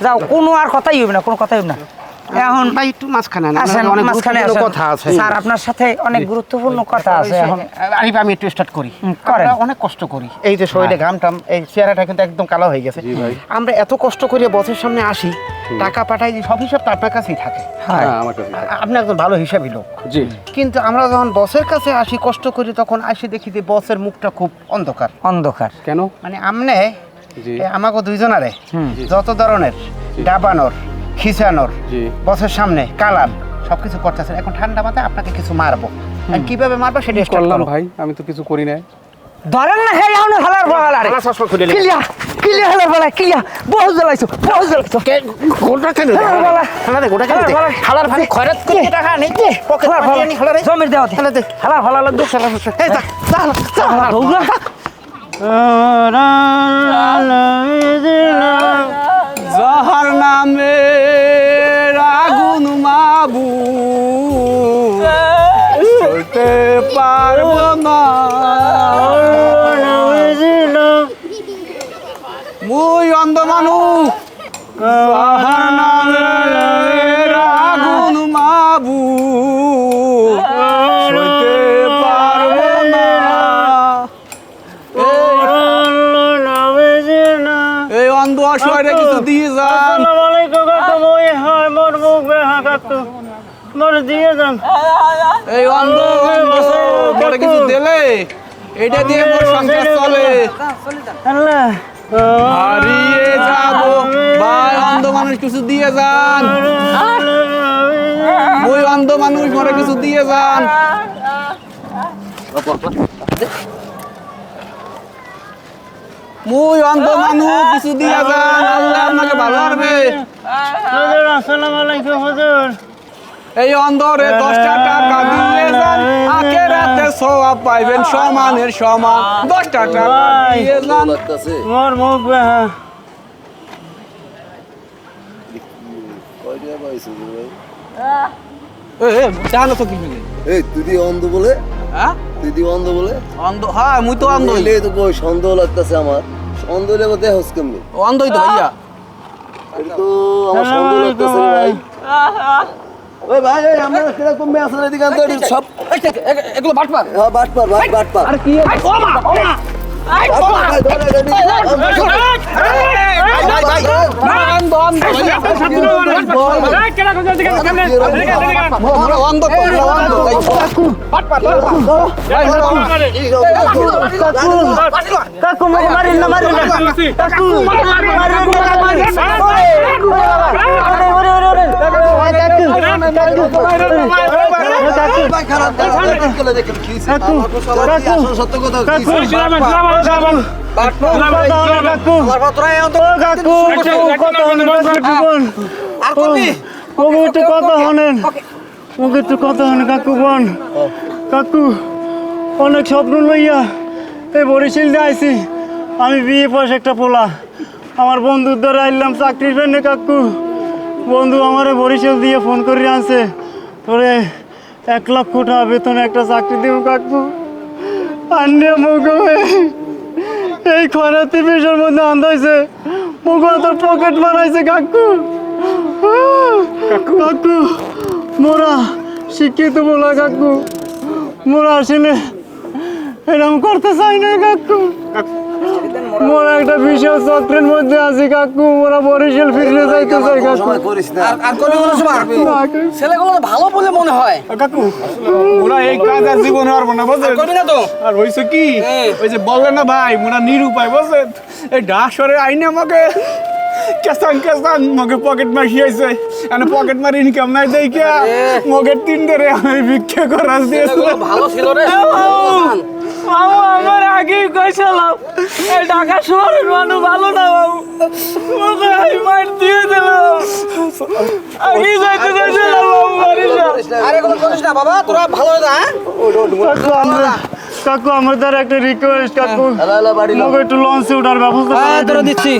যাও কোনো আর কথাই হইবে না, কোনো কথাই হইবে না। এখন ভাই একটু মাঝখানে মাঝখানে কথা আছে স্যার, আপনার সাথে অনেক গুরুত্বপূর্ণ কথা আছে। এখন আমি একটু স্টার্ট করি। করেন। আমরা অনেক কষ্ট করি, এই যে শরীরে ঘামটাম, এই চেহারাটা কিন্তু একদম কালো হয়ে গেছে। আমরা এত কষ্ট করে বসের সামনে আসি, টাকা পাঠাই, সব হিসাব তো আপনার কাছেই থাকে। আপনি একজন ভালো হিসাবই লোক, কিন্তু আমরা যখন বসের কাছে আসি কষ্ট করি, তখন আসি দেখি যে বসের মুখটা খুব অন্ধকার। অন্ধকার কেন? মানে আমনে আমাকে দুইজনারে যত ধরনের ডাবানোর, খিচানোর, বসের সামনে কালার সবকিছু করতেছেন। এখন ঠান্ডা মাথায় আপনাকে কিছু মারবো, কিভাবে মারবো সেটা করলাম। ভাই আমি তো কিছু করি নাই। ধরেন না, হেই এখন হালার ফালার ক্লিয়া ক্লিয়া হালার ফালা ক্লিয়া বহুত জ্বালাইছো, বহুত জ্বালাইছো। গোটা কেন হালা দে, গোটা কেন দে, হালার ভাই খয়রাত করে টাকা নেই দে, পকেট মারি আনি হালারে জমির দেওয়া হালা দে, হালার ফালা লাগবে। এই যা যা দৌড়া যাহার নামে আগুন মাবু সইতে পারব না, মুই অন্ধ মানুষ। যাহার নামে আগুন মাবু সইতে পারব না, এই অন্ধ অসহায় কিছু দিয়ে যান। এই অন্ধ বড় কিছু দিলে এটা দিয়ে মোর সংসার চলে। হারিয়ে যাব ভাই, অন্ধ মানুষ কিছু দিয়ে যান। ওই অন্ধ মানুষ মোরে কিছু দিয়ে যান। মুই অন্ধ মানুষ কিছু দিয়ে যান, আল্লাহ আপনাকে ভালো রাখবে। আসসালামু আলাইকুম হুজুর। এই অন্ধরে 10টা টাকা দিয়ে যান, আখিরাতে সওয়াব পাইবেন সমানের সমান। 10টা টাকা দিয়ে যান। মোর মুখ বেহা। জানো তো কি মিলে? এই তুই দি অন্ধ বলে? হ্যাঁ তুই দি অন্ধ বলে? অন্ধ? হ্যাঁ মুই তো অন্ধ। বললে তো কই সন্দেহ লাগতেছে আমার। সন্দেহ লেগে দেহস কেমনে? অন্ধই তো ভাইয়া। এটা তো আমার সন্দেহ লাগতেছে ভাই। ওই ভাই এই আমরা কেরা কমবে আসলে এদিকে আনতে সব এগুলো বাটপার। হ্যাঁ বাটপার ভাই বাটপার। আরে কি ওমা ওমা সত্য কথা কাকু অনেক স্বপ্ন লইয়া এই বরিশাল আইছি। আমি বিয়ে পয়সা একটা পোলা আমার বন্ধুর দ্বারা আইলাম চাকরির জন্য। কাকু বন্ধু আমারে বরিশাল দিয়ে ফোন করে আনছে, তোরে 1 লক্ষ টাকা বেতনে একটা চাকরি দিব। কাকু আন্যা মুখ এই খরাতে বিষের মধ্যে আন্দাইছে, মুখ তোর পকেট বানাইছে। কাকু কাকু মোরা শিক্ষিত বলা কাকু, মোরা আসলে এরকম করতে চাই না কাকু। মোরা একটা বিশাল চক্রের মধ্যে আছি কাকু, মোরা বরিশাল ফিরে যাইতে চাই কাকু। ছেলেগুলো ভালো বলে মনে হয় কাকু, ওরা এই কাজ আর জীবনে পারবো না বুঝছেন? না তো আর হইছে কি, ওই যে বললেন না ভাই মোরা নিরুপায় বুঝছেন, এই ডাসরে আইনে আমাকে কেসান কেসান মগে পকেট মারি আইছে, এনে পকেট মারি ইনকাম নাই দেইকা মগে 3 ধরে আমি ভিক্ষা করাস দিয়েছিলাম। ভালো ছিল রে। বাবু আমার আগেই কইছিলাম এই ঢাকা শহরের মানুষ ভালো না বাবু, ওকে আমি মার দিয়ে দিলাম। আগেই যাইতে যাইছিলাম বাবু বরিশাল। আরে কোনো করিস না বাবা, তোরা ভালো হয়ে যা। কাকু আমার দ্বারা একটা রিকোয়েস্ট কাকু, আমাকে একটু লঞ্চে ওঠার ব্যবস্থা করে দিচ্ছি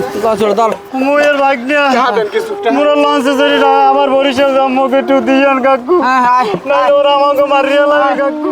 মুয়ের বাইক নিয়ে মোরা লঞ্চে চড়ি আবার বরিশাল যাম, আমাকে একটু দিয়েন কাকু, নাহলে ওরা আমাকে মারিয়ে লাগে কাকু।